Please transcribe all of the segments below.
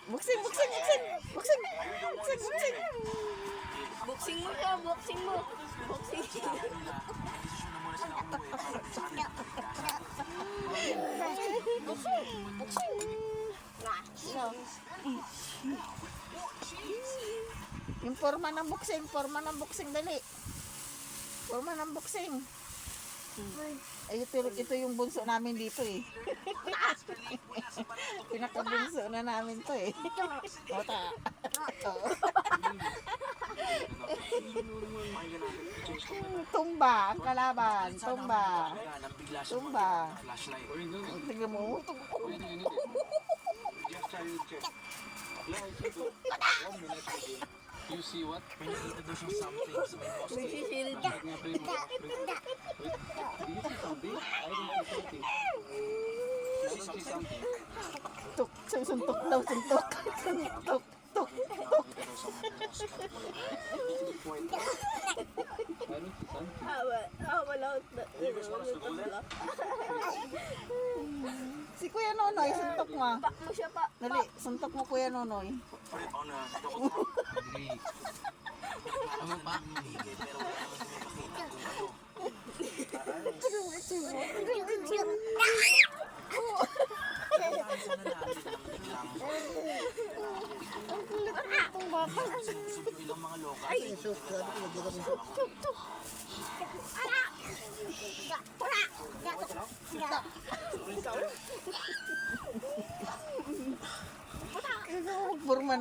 Buksing, buksing, buksing, buksing, buksing, buksing. Boxing mo ka, boxing mo. Boxing. Yung forma ng boxing, dali. Forma ng boxing. Ay, ito yung bunso namin dito eh. Pinakabunso na namin to eh. Ota. Tumba, ang kalaban. Tumba. Tumba. Tignan mo. You see what? May nakita daw siyang something sa may poste. Nagsisilid. Do you see something? I don't see something. I don't see something. Tuk, suntok daw, suntok. Tuk, tuk, tuk. I don't see something. Wala. Si Kuya Nonoy, suntok mo. Pak mo siya pa. Dali, suntok mo Kuya Nonoy. Ano ba?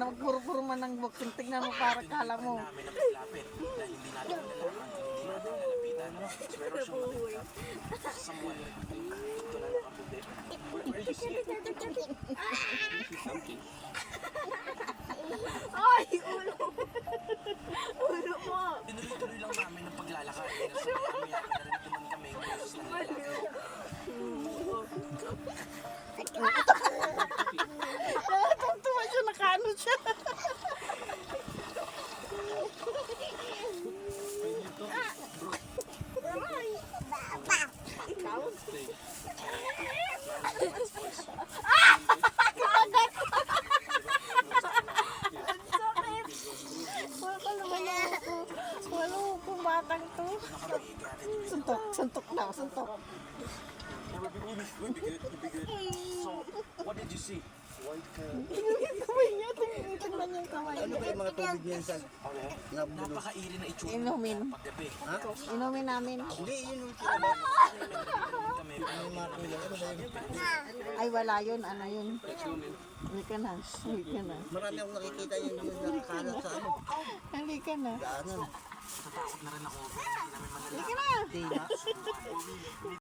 Magpurma ng boxing. Tignan mo para kala mo. Ay, ulo. Ulo mo. Tinuloy-tuloy lang namin ang paglalakad. Kaya naman kami. Tuwa siya, nakaano siya. Wala kung batang to. Suntok na, suntok. So, what did you see? Kamay niya, tingnan niya yung kamay. Ano ba yung mga tubig niyan sa nabulog? Napakairi na itsura. Inumin. Paggabi. Inumin namin. Hindi, yun yung kinabas. Kami. Ano yung mga kulang? Ano ba yun? Ay, wala yun. Ano yun? Hindi ka na. Hindi ka na. Marami akong nakikita yun yung nakalat sa ano. Hindi ka na. Daanan. Natatakot na rin ako. Pero hindi namin Hindi malalaman. ka na. Hindi na.